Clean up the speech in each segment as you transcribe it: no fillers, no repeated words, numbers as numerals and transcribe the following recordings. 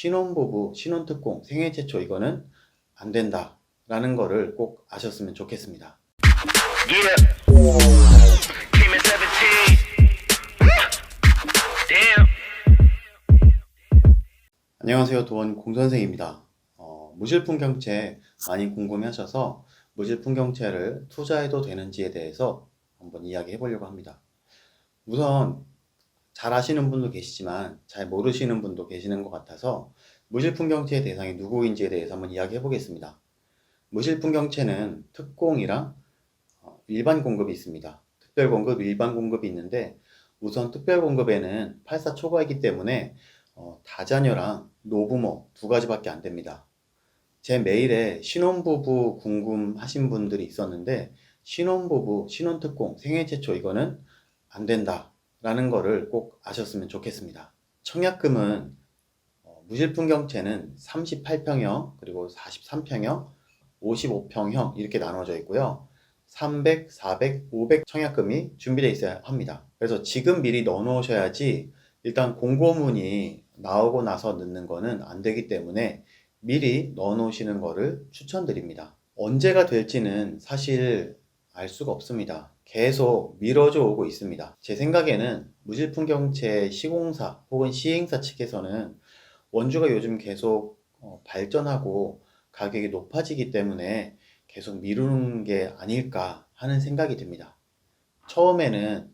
신혼부부, 신혼특공, 생애 최초 이거는 안 된다 라는 거를 꼭 아셨으면 좋겠습니다. 안녕하세요. 도원 공선생입니다. 무실풍경채 많이 궁금해하셔서 무실풍경채를 투자해도 되는지에 대해서 한번 이야기해 보려고 합니다. 우선 잘 아시는 분도 계시지만 잘 모르시는 분도 계시는 것 같아서 무실풍경채의 대상이 누구인지에 대해서 한번 이야기해 보겠습니다. 무실풍경채는 특공이랑 일반 공급이 있습니다. 특별공급, 일반 공급이 있는데 우선 특별공급에는 84 초과이기 때문에 다자녀랑 노부모 두 가지밖에 안 됩니다. 제 메일에 신혼부부 궁금하신 분들이 있었는데 신혼부부, 신혼특공, 생애 최초 이거는 안 된다 라는 거를 꼭 아셨으면 좋겠습니다. 청약금은 무실풍경채는 38평형, 그리고 43평형, 55평형 이렇게 나눠져 있고요. 300, 400, 500 청약금이 준비되어 있어야 합니다. 그래서 지금 미리 넣어 놓으셔야지 일단 공고문이 나오고 나서 넣는 거는 안 되기 때문에 미리 넣어 놓으시는 거를 추천드립니다. 언제가 될지는 사실 알 수가 없습니다. 계속 미뤄져 오고 있습니다. 제 생각에는 무실풍경채 시공사 혹은 시행사 측에서는 원주가 요즘 계속 발전하고 가격이 높아지기 때문에 계속 미루는 게 아닐까 하는 생각이 듭니다. 처음에는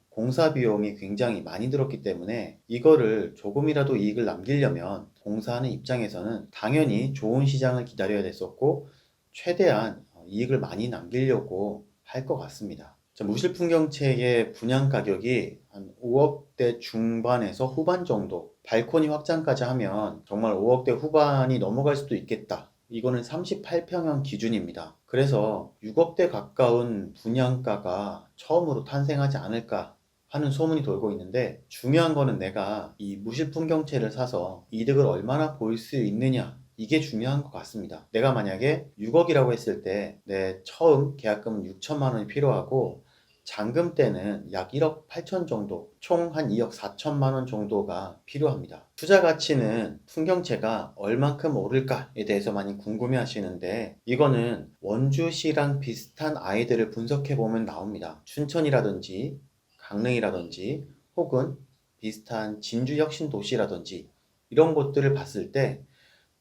공사 비용이 굉장히 많이 들었기 때문에 이거를 조금이라도 이익을 남기려면 공사하는 입장에서는 당연히 좋은 시장을 기다려야 됐었고 최대한 이익을 많이 남기려고 할 것 같습니다. 무실풍경채의 분양 가격이 한 5억대 중반에서 후반 정도, 발코니 확장까지 하면 정말 5억대 후반이 넘어갈 수도 있겠다. 이거는 38평형 기준입니다. 그래서 6억대 가까운 분양가가 처음으로 탄생하지 않을까 하는 소문이 돌고 있는데, 중요한 거는 내가 이 무실풍경채를 사서 이득을 얼마나 볼 수 있느냐, 이게 중요한 것 같습니다. 내가 만약에 6억이라고 했을 때 내 처음 계약금은 6천만 원이 필요하고 잔금 때는 약 1억 8천 정도, 총 한 2억 4천만 원 정도가 필요합니다. 투자 가치는 풍경채가 얼만큼 오를까에 대해서 많이 궁금해 하시는데, 이거는 원주시랑 비슷한 아이들을 분석해 보면 나옵니다. 춘천이라든지 강릉이라든지 혹은 비슷한 진주 혁신 도시라든지 이런 곳들을 봤을 때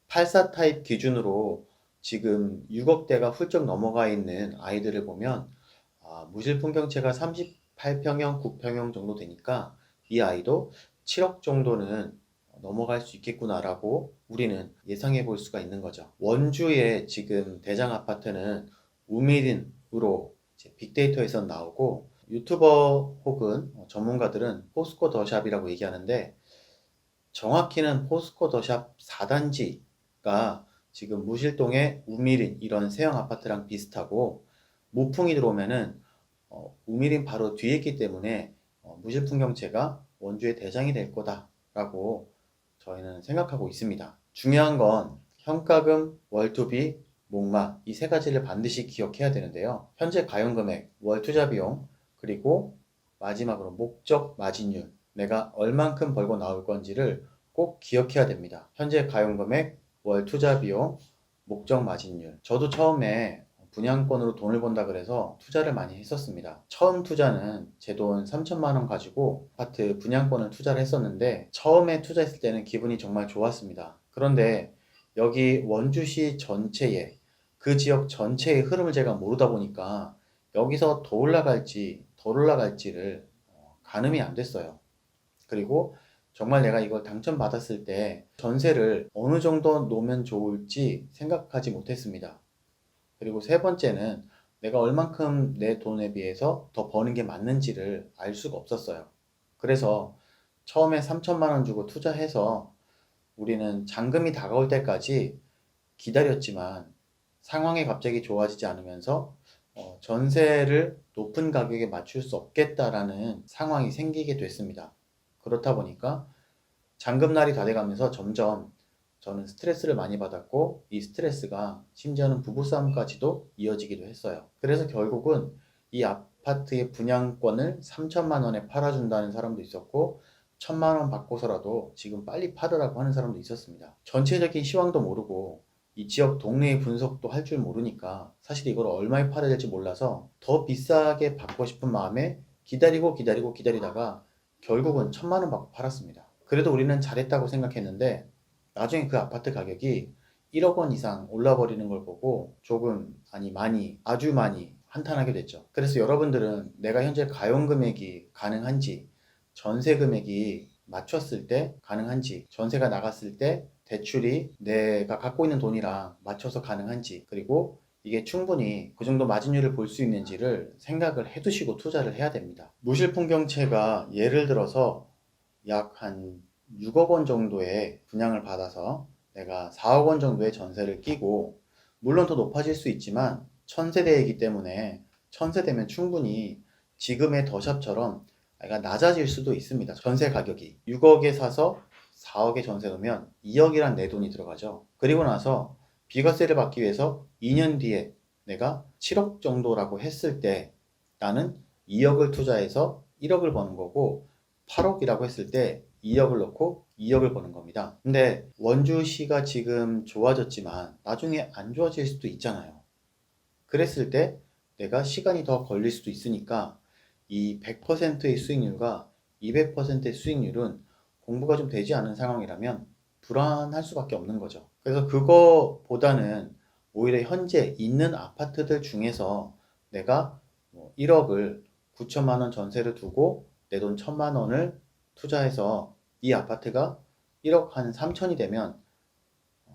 84 타입 기준으로 지금 6억대가 훌쩍 넘어가 있는 아이들을 보면 무실풍경채가 38평형, 9평형 정도 되니까 이 아이도 7억 정도는 넘어갈 수 있겠구나라고 우리는 예상해 볼 수가 있는 거죠. 원주의 지금 대장 아파트는 우미린으로 빅데이터에서 나오고 유튜버 혹은 전문가들은 포스코 더샵이라고 얘기하는데, 정확히는 포스코 더샵 4단지가 지금 무실동의 우미린 이런 세형 아파트랑 비슷하고 무풍이 들어오면은 우미린 바로 뒤에 있기 때문에 무실풍경채가 원주의 대장이 될 거다라고 저희는 생각하고 있습니다. 중요한 건 현가금, 월투비, 목마 이 세 가지를 반드시 기억해야 되는데요. 현재 가용금액, 월 투자 비용, 그리고 마지막으로 목적 마진율, 내가 얼만큼 벌고 나올 건지를 꼭 기억해야 됩니다. 현재 가용금액, 월 투자 비용, 목적 마진율. 저도 처음에 분양권으로 돈을 번다 그래서 투자를 많이 했었습니다. 처음 투자는 제 돈 3천만 원 가지고 아파트 분양권을 투자를 했었는데, 처음에 투자했을 때는 기분이 정말 좋았습니다. 그런데 여기 원주시 전체의, 그 지역 전체의 흐름을 제가 모르다 보니까 여기서 더 올라갈지 덜 올라갈지를 가늠이 안 됐어요. 그리고 정말 내가 이걸 당첨받았을 때 전세를 어느 정도 놓으면 좋을지 생각하지 못했습니다. 그리고 세 번째는 내가 얼만큼 내 돈에 비해서 더 버는 게 맞는지를 알 수가 없었어요. 그래서 처음에 3천만 원 주고 투자해서 우리는 잔금이 다가올 때까지 기다렸지만 상황이 갑자기 좋아지지 않으면서 전세를 높은 가격에 맞출 수 없겠다라는 상황이 생기게 됐습니다. 그렇다 보니까 잔금날이 다 돼가면서 점점 저는 스트레스를 많이 받았고, 이 스트레스가 심지어는 부부싸움까지도 이어지기도 했어요. 그래서 결국은 이 아파트의 분양권을 3천만 원에 팔아준다는 사람도 있었고, 1,000만 원 받고서라도 지금 빨리 팔으라고 하는 사람도 있었습니다. 전체적인 시황도 모르고 이 지역 동네의 분석도 할 줄 모르니까 사실 이걸 얼마에 팔아야 될지 몰라서 더 비싸게 받고 싶은 마음에 기다리다가 결국은 1,000만 원 받고 팔았습니다. 그래도 우리는 잘했다고 생각했는데 나중에 그 아파트 가격이 1억 원 이상 올라버리는 걸 보고 조금, 아니 많이, 아주 많이 한탄하게 됐죠. 그래서 여러분들은 내가 현재 가용 금액이 가능한지, 전세 금액이 맞췄을 때 가능한지, 전세가 나갔을 때 대출이 내가 갖고 있는 돈이랑 맞춰서 가능한지, 그리고 이게 충분히 그 정도 마진율을 볼 수 있는지를 생각을 해두시고 투자를 해야 됩니다. 무실풍경채가 예를 들어서 약 한 6억 원 정도의 분양을 받아서 내가 4억 원 정도의 전세를 끼고, 물론 더 높아질 수 있지만 1000세대이기 때문에 1000세대면 충분히 지금의 더샵처럼 약간 낮아질 수도 있습니다. 전세 가격이 6억에 사서 4억에 전세 놓으면 2억이란 내 돈이 들어가죠. 그리고 나서 비과세를 받기 위해서 2년 뒤에 내가 7억 정도라고 했을 때 나는 2억을 투자해서 1억을 버는 거고, 8억이라고 했을 때 2억을 넣고 2억을 버는 겁니다. 근데 원주시가 지금 좋아졌지만 나중에 안 좋아질 수도 있잖아요. 그랬을 때 내가 시간이 더 걸릴 수도 있으니까 이 100%의 수익률과 200%의 수익률은 공부가 좀 되지 않은 상황이라면 불안할 수밖에 없는 거죠. 그래서 그거보다는 오히려 현재 있는 아파트들 중에서 내가 1억을 9천만 원 전세를 두고 내 돈 1,000만 원을 투자해서 이 아파트가 1억 한 3천이 되면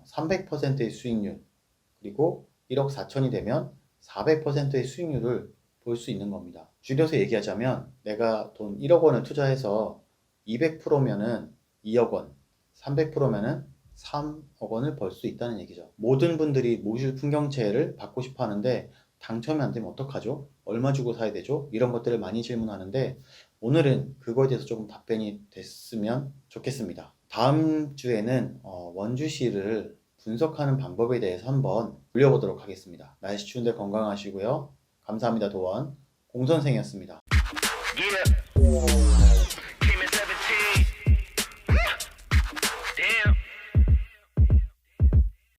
300%의 수익률, 그리고 1억 4천이 되면 400%의 수익률을 볼 수 있는 겁니다. 줄여서 얘기하자면 내가 돈 1억 원을 투자해서 200%면은 2억 원, 300%면은 3억 원을 벌 수 있다는 얘기죠. 모든 분들이 무실풍경채를 받고 싶어 하는데 당첨이 안 되면 어떡하죠? 얼마 주고 사야 되죠? 이런 것들을 많이 질문하는데 오늘은 그거에 대해서 조금 답변이 됐으면 좋겠습니다. 다음 주에는 원주시를 분석하는 방법에 대해서 한번 올려보도록 하겠습니다. 날씨 추운데 건강하시고요. 감사합니다. 도원 공선생이었습니다. Yeah.